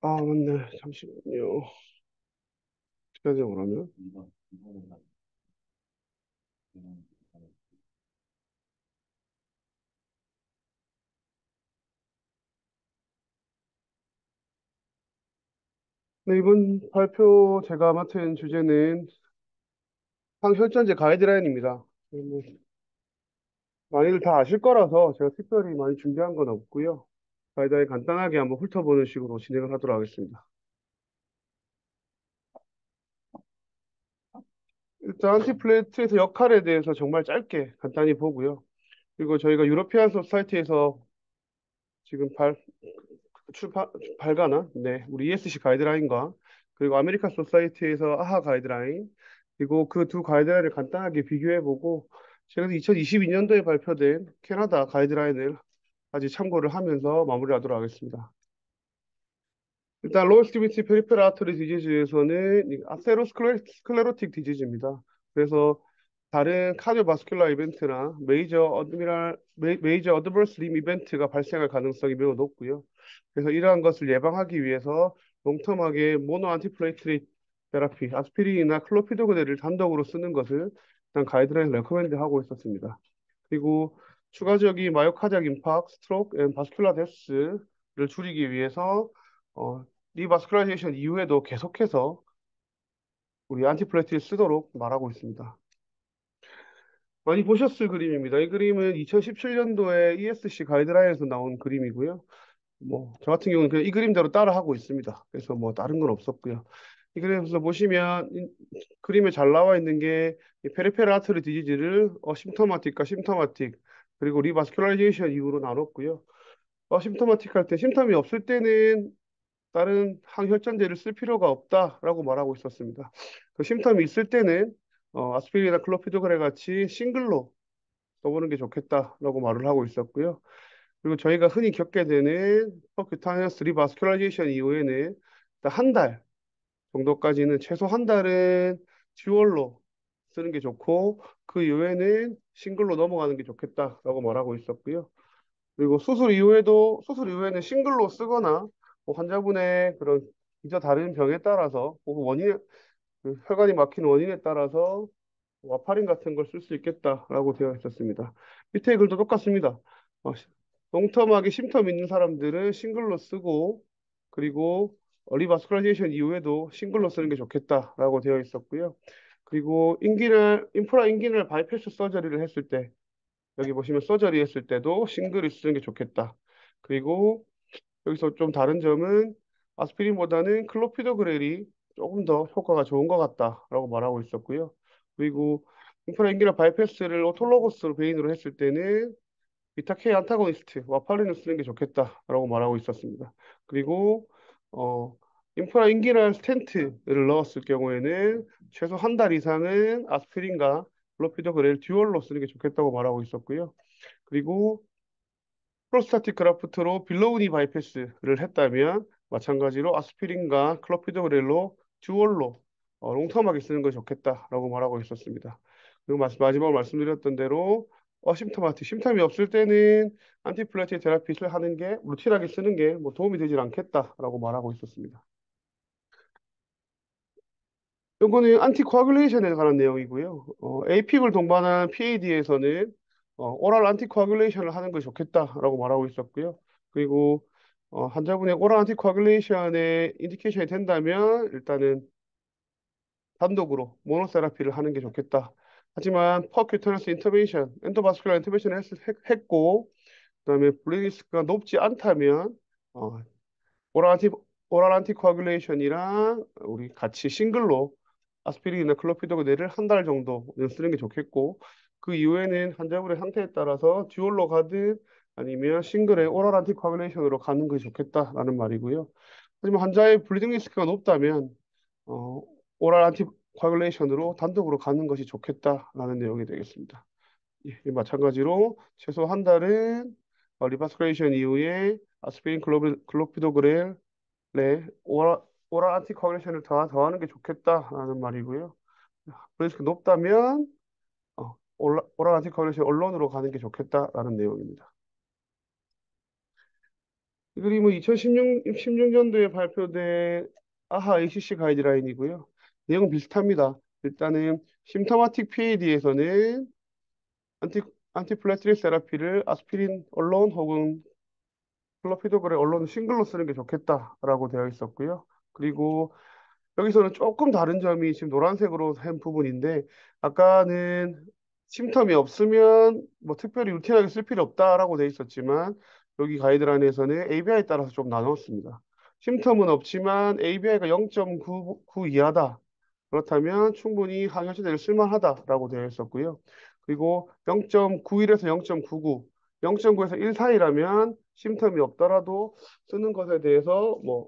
아, 맞네. 잠시만요. 어떻게 하죠, 그러면? 네, 이번 발표 제가 맡은 주제는 항혈전제 가이드라인입니다. 많이들 다 아실 거라서 제가 특별히 많이 준비한 건 없고요. 가이드라인 간단하게 한번 훑어보는 식으로 진행을 하도록 하겠습니다. 일단 안티플레이트에서 역할에 대해서 정말 짧게 간단히 보고요. 그리고 저희가 유러피안 소사이티에서 지금 출판, 발간한, 네, 우리 ESC 가이드라인과 그리고 아메리칸 소사이티에서 아하 가이드라인, 그리고 그 두 가이드라인을 간단하게 비교해보고, 제가 2022년도에 발표된 캐나다 가이드라인을 아직 참고를 하면서 마무리하도록 하겠습니다. 일단 로스티비티 페리페라 아터리 디지즈에서는 아테로스클레로틱 디지즈입니다. 그래서 다른 카디오바스큘라 이벤트나 메이저 어드버스 림 이벤트가 발생할 가능성이 매우 높고요. 그래서 이러한 것을 예방하기 위해서 롱텀하게 모노 안티플레이트리 테라피, 아스피린이나 클로피도그레를 단독으로 쓰는 것을 일단 가이드라인 레코멘드 하고 있었습니다. 그리고 추가적인 마요카디악 임팍, 스트로크 앤 바스큘라 데스를 줄이기 위해서 리바스큘라이제이션 이후에도 계속해서 우리 안티플레이트를 쓰도록 말하고 있습니다. 많이 보셨을 그림입니다. 이 그림은 2017년도에 ESC 가이드라인에서 나온 그림이고요. 뭐, 저 같은 경우는 그냥 이 그림대로 따라하고 있습니다. 그래서 뭐, 다른 건 없었고요. 이 그림에서 보시면, 그림에 잘 나와 있는 게, 페리페럴 아트리 디지즈를 심토마틱과 심토마틱, 그리고 리바스큘라이제이션 이후로 나눴고요. 심토마틱 할 때, 심텀이 없을 때는 다른 항혈전제를 쓸 필요가 없다라고 말하고 있었습니다. 그 심텀이 있을 때는 아스피린이나 클로피도그레 같이 싱글로 써보는 게 좋겠다라고 말을 하고 있었고요. 그리고 저희가 흔히 겪게 되는 퍼큐타니어스 리바스큘라이제이션 이후에는 한 달 정도까지는 최소 한 달은 듀얼로 쓰는 게 좋고 그 이후에는 싱글로 넘어가는 게 좋겠다라고 말하고 있었고요. 그리고 수술 이후에는 싱글로 쓰거나 뭐 환자분의 그런 기저 다른 병에 따라서 혹은 그 혈관이 막힌 원인에 따라서 와파린 같은 걸 쓸 수 있겠다라고 되어 있었습니다. 밑에 글도 똑같습니다. 어, 시- 롱텀하게 심텀 있는 사람들은 싱글로 쓰고 그리고 리바스쿨라이제이션 이후에도 싱글로 쓰는 게 좋겠다라고 되어 있었고요. 그리고 인프라 인기널 바이패스 서저리를 했을 때 여기 보시면 서저리 했을 때도 싱글을 쓰는 게 좋겠다. 그리고 여기서 좀 다른 점은 아스피린보다는 클로피도그렐이 조금 더 효과가 좋은 것 같다라고 말하고 있었고요. 그리고 인프라인기나 바이패스를 오토로고스 베인으로 했을 때는 비타 K 안타고니스트, 와파린을 쓰는 게 좋겠다라고 말하고 있었습니다. 그리고 인프라인기널 스텐트를 넣었을 경우에는 최소 한 달 이상은 아스피린과 클로피도그렐 듀얼로 쓰는 게 좋겠다고 말하고 있었고요. 그리고 프로스타틱 그라프트로 빌로우니 바이패스를 했다면 마찬가지로 아스피린과 클로피도그렐로 듀얼로 롱텀하게 쓰는 것이 좋겠다라고 말하고 있었습니다. 그리고 마지막으로 말씀드렸던 대로 심텀이 없을 때는 안티플레이팅 테라피를 하는 게 루틴하게 쓰는 게 뭐 도움이 되질 않겠다라고 말하고 있었습니다. 이거는 안티코아귤레이션에 관한 내용이고요. APIC을 동반한 PAD에서는 오랄 안티코아귤레이션을 하는 것이 좋겠다라고 말하고 있었고요. 그리고 환자분의 오랄 안티코아귤레이션에 인디케이션이 된다면 일단은 단독으로 모노세라피를 하는 게 좋겠다. 하지만 퍼큐터너스 인터벤션, 엔도바스큘라 인터벤션을 했고 그다음에 블리딩 리스크가 높지 않다면 어, 오랄 안티 오랄 안티코아귤레이션이랑 우리 같이 싱글로 아스피린이나 클로피도그레를 한 달 정도 쓰는 게 좋겠고 그 이후에는 환자분의 상태에 따라서 듀얼로 가든 아니면 싱글의 오랄 안티코아귤레이션으로 가는 것이 좋겠다라는 말이고요. 하지만 환자의 블리딩 리스크가 높다면 어, 오랄 안티코아귤레이션으로 단독으로 가는 것이 좋겠다라는 내용이 되겠습니다. 예, 마찬가지로 최소 한 달은 리바스크레이션 이후에 아스피린 클로피도그렐 오랄 안티코아귤레이션을 더하는 게 좋겠다라는 말이고요. 리스크 높다면 오랄 안티코아귤레이션 언론으로 가는 게 좋겠다라는 내용입니다. 이 그림은 2016년도에 발표된 아하 ACC 가이드라인이고요. 내용은 비슷합니다. 일단은 심터마틱 PAD에서는 안티 안티플레트릭 세라피를 아스피린 얼론 혹은 클로피도그레 언론 싱글로 쓰는 게 좋겠다라고 되어 있었고요. 그리고 여기서는 조금 다른 점이 지금 노란색으로 한 부분인데 아까는 심텀이 없으면 뭐 특별히 루틴하게 쓸 필요 없다라고 되어 있었지만 여기 가이드라인에서는 ABI에 따라서 좀 나눴습니다. 심텀은 없지만 ABI가 0.9 이하다. 그렇다면 충분히 항혈제제를 쓸만하다라고 되어 있었고요. 그리고 0.91에서 0.99, 0.9에서 1 사이라면 심텀이 없더라도 쓰는 것에 대해서 뭐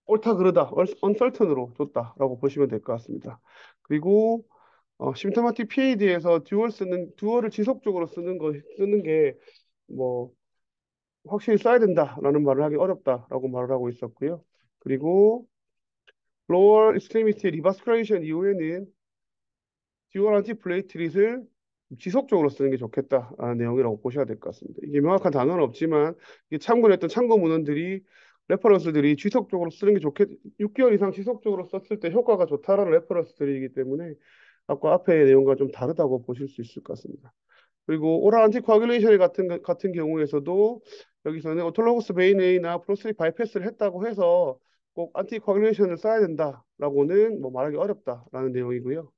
옳다 그르다 언설턴으로 줬다라고 보시면 될 것 같습니다. 그리고 심터마틱 PAD에서 듀얼을 지속적으로 쓰는 게 뭐 확실히 써야 된다라는 말을 하기 어렵다라고 말을 하고 있었고요. 그리고 로어 익스트리미티 리바스크레이션 이후에는 듀얼 안티플레이트릿을 지속적으로 쓰는 게 좋겠다라는 내용이라고 보셔야 될 것 같습니다. 이게 명확한 단어는 없지만 이게 참고했던 참고 문헌들이 레퍼런스들이 지속적으로 쓰는 게 6개월 이상 지속적으로 썼을 때 효과가 좋다라는 레퍼런스들이기 때문에 아까 앞에 내용과 좀 다르다고 보실 수 있을 것 같습니다. 그리고 오랄 안티코아귤레이션 같은 경우에서도 여기서는 오토로그스 베인웨이나 프로스틱 바이패스를 했다고 해서 꼭 안티코아귤레이션을 써야 된다라고는 뭐 말하기 어렵다라는 내용이고요.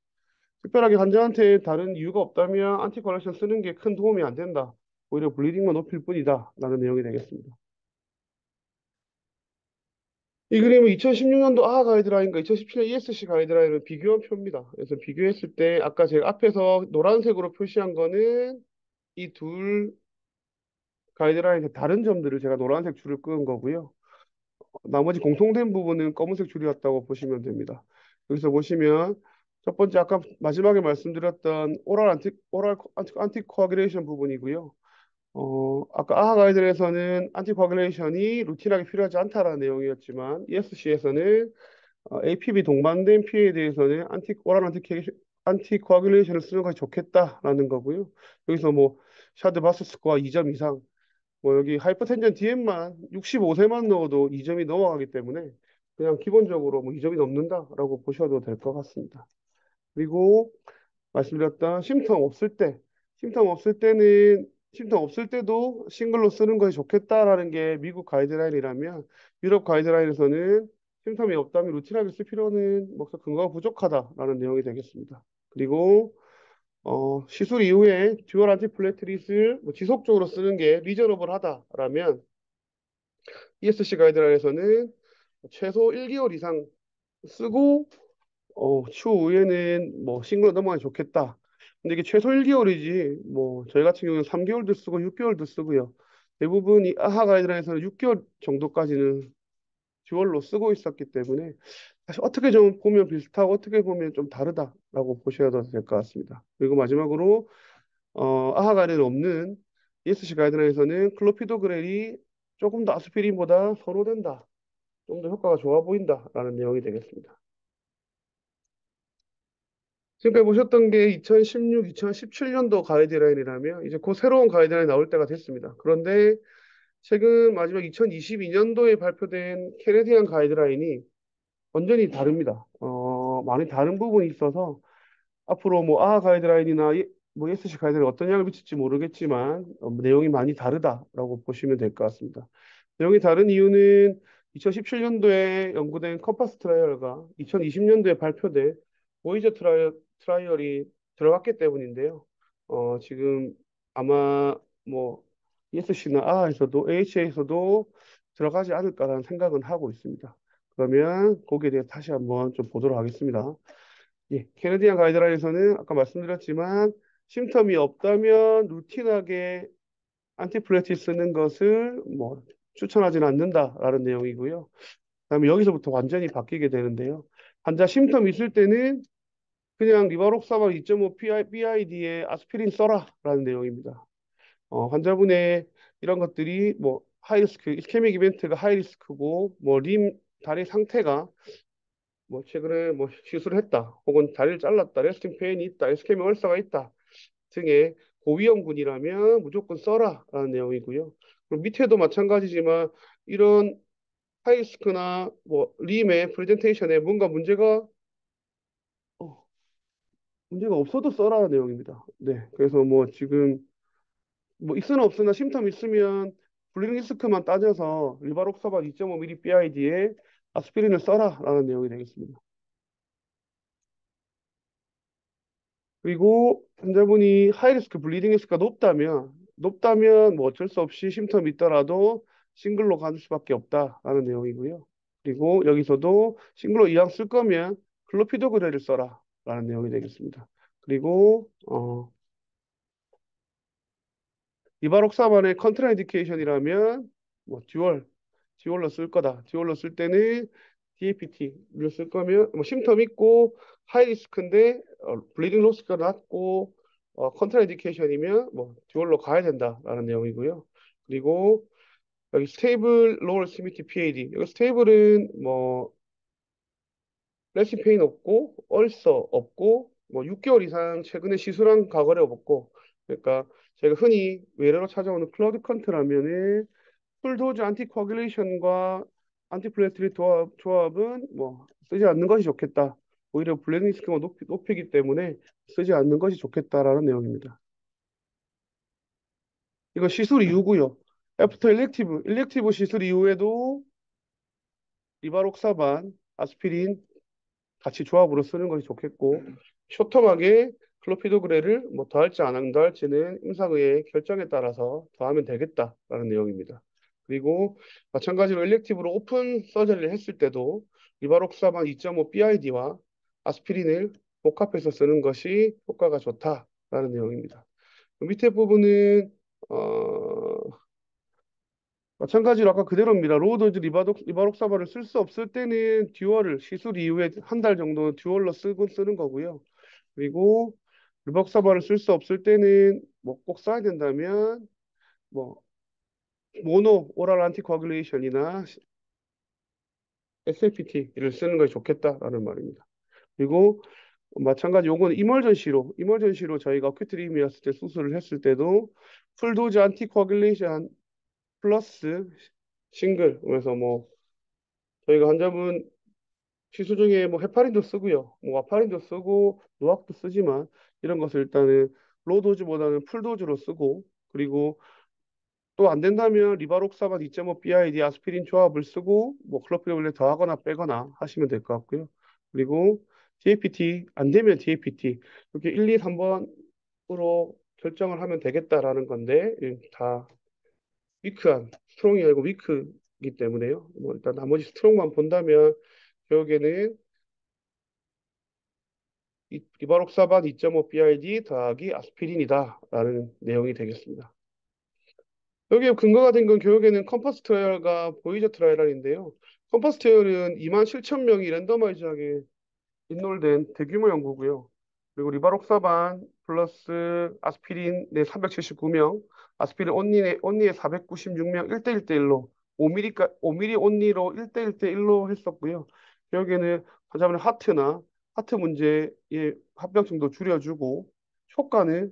특별하게 환자한테 다른 이유가 없다면 안티코아귤레이션 쓰는 게 큰 도움이 안 된다. 오히려 블리딩만 높일 뿐이다. 라는 내용이 되겠습니다. 이 그림은 2016년도 아하 가이드라인과 2017년 ESC 가이드라인을 비교한 표입니다. 그래서 비교했을 때 아까 제가 앞에서 노란색으로 표시한 거는 이 둘 가이드라인의 다른 점들을 제가 노란색 줄을 끄은 거고요. 나머지 공통된 부분은 검은색 줄이었다고 보시면 됩니다. 여기서 보시면 첫 번째 아까 마지막에 말씀드렸던 안티코아귤레이션 부분이고요. 아까 아하 가이드에서는 안티코아귤레이션이 루틴하게 필요하지 않다라는 내용이었지만 ESC에서는 APB 동반된 피해에 대해서는 안티코아귤레이션을 쓰는 것이 좋겠다라는 거고요. 여기서 뭐 샤드 바스 스코어 2점 이상 뭐 여기 하이퍼텐전 DM만 65세만 넣어도 2점이 넘어가기 때문에 그냥 기본적으로 뭐 2점이 넘는다라고 보셔도 될 것 같습니다. 그리고 말씀드렸던 쉼텀 없을 때도 싱글로 쓰는 것이 좋겠다라는 게 미국 가이드라인이라면 유럽 가이드라인에서는 쉼텀이 없다면 루틴하게 쓸 필요는 뭐 근거가 부족하다라는 내용이 되겠습니다. 그리고 시술 이후에 듀얼 안티플레트릿을 뭐 지속적으로 쓰는 게 리저너블하다라면 ESC 가이드라인에서는 최소 1개월 이상 쓰고 추후에는 뭐 싱글로 넘어가면 좋겠다. 근데 이게 최소 1개월이지 뭐 저희 같은 경우는 3개월도 쓰고 6개월도 쓰고요. 대부분 이 아하 가이드라인에서는 6개월 정도까지는 듀얼로 쓰고 있었기 때문에 사실 어떻게 좀 보면 비슷하고 어떻게 보면 좀 다르다라고 보셔야 될 것 같습니다. 그리고 마지막으로 아하 가이드는 없는 ESC 가이드라인에서는 클로피도그렐이 조금 더 아스피린보다 선호된다. 좀 더 효과가 좋아 보인다라는 내용이 되겠습니다. 지금까지 보셨던 게 2016, 2017년도 가이드라인이라면 이제 곧 새로운 가이드라인이 나올 때가 됐습니다. 그런데 최근 마지막 2022년도에 발표된 캐네디안 가이드라인이 완전히 다릅니다. 많이 다른 부분이 있어서 앞으로 뭐 아하 가이드라인이나 뭐 ESC 가이드라인 어떤 영향을 미칠지 모르겠지만 내용이 많이 다르다라고 보시면 될 것 같습니다. 내용이 다른 이유는 2017년도에 연구된 컴파스 트라이얼과 2020년도에 발표된 보이저 트라이얼이 들어갔기 때문인데요. 지금 아마 뭐 ESC나 아하에서도 AHA에서도 들어가지 않을까라는 생각은 하고 있습니다. 그러면 거기에 대해서 다시 한번 좀 보도록 하겠습니다. 예, 캐네디안 가이드라인에서는 아까 말씀드렸지만 심텀이 없다면 루틴하게 안티플레틱 쓰는 것을 뭐 추천하지는 않는다라는 내용이고요. 그다음에 여기서부터 완전히 바뀌게 되는데요. 환자 심텀 있을 때는 그냥 리바록사만 2.5 BID에 아스피린 써라라는 내용입니다. 환자분의 이런 것들이 뭐 하이리스크, 이스케믹 이벤트가 하이리스크고 뭐 다리 상태가 뭐 최근에 뭐 시술을 했다 혹은 다리를 잘랐다 레스팅 페인이 있다 이스케믹 얼서가 있다 등의 고위험군이라면 무조건 써라라는 내용이고요. 그리고 밑에도 마찬가지지만 이런 하이스크나 뭐 림의 프레젠테이션에 뭔가 어, 문제가 없어도 써라는 내용입니다. 네, 그래서 뭐 지금 뭐 있으나 없으나 심텀 있으면 블리딩 리스크만 따져서 리바록사반 2.5ml BID에 아스피린을 써라라는 내용이 되겠습니다. 그리고 환자분이 하이리스크 블리딩 리스크가 높다면 뭐 어쩔 수 없이 심텀이 있더라도 싱글로 가는 수밖에 없다라는 내용이고요. 그리고 여기서도 싱글로 이왕 쓸 거면 클로피도그레를 써라라는 내용이 되겠습니다. 그리고 이바록사반의 컨트라인디케이션이라면 뭐 듀얼로 쓸 거다. 듀얼로 쓸 때는 DAPT를 쓸 거면 뭐 심텀 있고 하이 리스크인데 블리딩 로스가 낮고 컨트라인디케이션이면 뭐 듀얼로 가야 된다라는 내용이고요. 그리고 여기 스테이블 로얼 스미티 PAD 여기 스테이블은 뭐 레시 페인 없고 얼서 없고 뭐 6개월 이상 최근에 시술한 과거래 없고 그러니까 제가 흔히 외래로 찾아오는 클로드 컨트라면은 풀도즈 안티코아귤레이션과 안티플레이트리 조합은 뭐 쓰지 않는 것이 좋겠다. 오히려 블레딩 리스크가 높이기 때문에 쓰지 않는 것이 좋겠다라는 내용입니다. 이거 시술 이후고요. 애프터 일렉티브 시술 이후에도 리바록사반, 아스피린 같이 조합으로 쓰는 것이 좋겠고 쇼텀하게 클로피도그레를 뭐 더할지 안 더할지는 임상의의 결정에 따라서 더하면 되겠다라는 내용입니다. 그리고 마찬가지로 일렉티브로 오픈 서저리를 했을 때도 리바록사반 2.5 BID와 아스피린을 복합해서 쓰는 것이 효과가 좋다라는 내용입니다. 밑에 부분은 마찬가지로 아까 그대로입니다. 로우도즈 리바록사바를 쓸 수 없을 때는 듀얼을 시술 이후에 한 달 정도 듀얼로 쓰는 거고요. 그리고 리바록사바를 쓸 수 없을 때는 뭐 꼭 써야 된다면 뭐 모노 오랄 안티코아귤레이션이나 SLPT를 쓰는 것이 좋겠다라는 말입니다. 그리고 마찬가지 요건 이멀전시로 저희가 어큐트림이었을 때 수술을 했을 때도 풀도즈 안티코아귤레이션 플러스 싱글 그래서 뭐 저희가 환자분 시술 중에 뭐 헤파린도 쓰고요. 뭐 와파린도 쓰고 노악도 쓰지만 이런 것을 일단은 로도즈보다는 풀도즈로 쓰고 그리고 또 안 된다면 리바록사반 2.5 BID 아스피린 조합을 쓰고 뭐 클로피도그레 더하거나 빼거나 하시면 될 것 같고요. 그리고 DAPT 안 되면 DAPT 이렇게 1, 2, 3번으로 결정을 하면 되겠다라는 건데 다 스트롱이 아니고 위크이기 때문에요. 뭐 일단 나머지 스트롱만 본다면 결국에는 리바록사반 2.5 BID 더하기 아스피린이다라는 내용이 되겠습니다. 여기에 근거가 된 건 결국에는 컴퍼스 트라이얼과 보이저 트라이얼인데요. 컴퍼스 트라이얼은 2만 7천 명이 랜더마이즈하게 인롤된 대규모 연구고요. 그리고 리바록사반 플러스 아스피린 내 379명, 아스피린 온리에 496명 1대1대1로 5mm 온리로 1대1대1로 했었고요. 결국에는 환자분의 하트 문제의 합병증도 줄여주고 효과는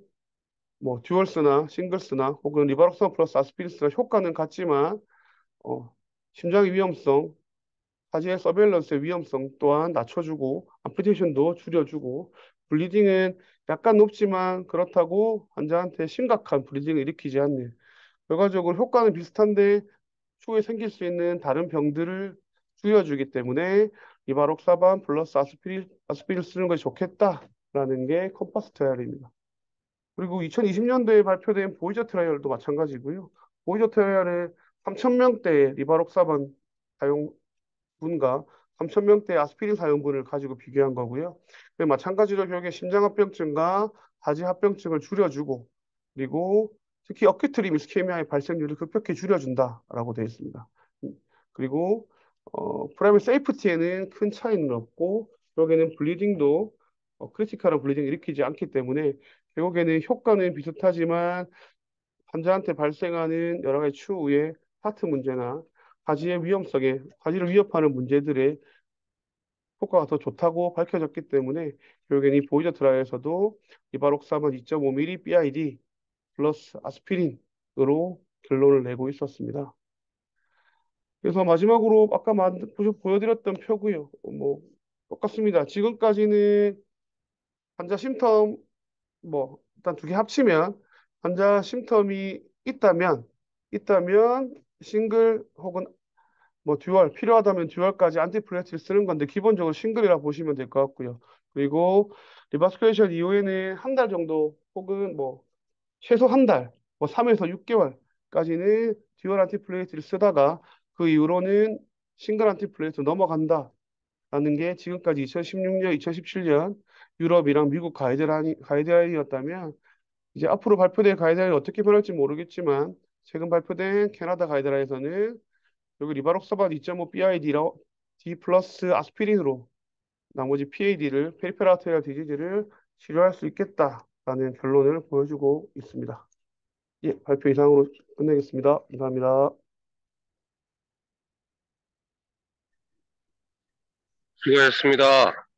뭐 듀얼스나 싱글스나 혹은 리바록산 플러스 아스피린스나 효과는 같지만 심장의 위험성 하지의 서베일런스의 위험성 또한 낮춰주고 암푸테이션도 줄여주고 블리딩은 약간 높지만 그렇다고 환자한테 심각한 블리딩을 일으키지 않는 결과적으로 효과는 비슷한데 추후에 생길 수 있는 다른 병들을 줄여주기 때문에 이바록사반 플러스 아스피린 쓰는 것이 좋겠다라는 게 컴파스 트라이얼입니다. 그리고 2020년도에 발표된 보이저 트라이얼도 마찬가지고요. 보이저 트라이얼은 3,000명대 리바록사반 사용 분과 3,000명대 아스피린 사용분을 가지고 비교한 거고요. 마찬가지로 결국에 심장합병증과 하지합병증을 줄여주고 그리고 특히 어큐트림 이스케미아의 발생률을 급격히 줄여준다라고 되어 있습니다. 그리고 프라이머리 세이프티에는 큰 차이는 없고 결국에는 블리딩도 크리티컬한 블리딩을 일으키지 않기 때문에 결국에는 효과는 비슷하지만 환자한테 발생하는 여러 가지 추후에 하트 문제나 가지를 위협하는 문제들의 효과가 더 좋다고 밝혀졌기 때문에 결국엔 이 보이저 트라이에서도 이바록사만 2.5mm BID 플러스 아스피린으로 결론을 내고 있었습니다. 그래서 마지막으로 아까 보여드렸던 표고요. 뭐 똑같습니다. 지금까지는 환자 심텀 일단 두 개 합치면 환자 심텀이 있다면 싱글 혹은 듀얼 필요하다면 듀얼까지 안티플레이트를 쓰는 건데 기본적으로 싱글이라 보시면 될 것 같고요. 그리고 리바스큐레이션 이후에는 한 달 정도 혹은 최소 한 달, 3에서 6개월까지는 듀얼 안티플레이트를 쓰다가 그 이후로는 싱글 안티플레이트로 넘어간다라는 게 지금까지 2016년, 2017년 유럽이랑 미국 가이드라인이었다면 이제 앞으로 발표될 가이드라인이 어떻게 변할지 모르겠지만 최근 발표된 캐나다 가이드라인에서는 여기 리바록서반 2.5 BID D 플러스 아스피린으로 나머지 PAD를 페리페랄 아테리얼 디지즈를 치료할 수 있겠다라는 결론을 보여주고 있습니다. 예, 발표 이상으로 끝내겠습니다. 감사합니다. 수고하셨습니다.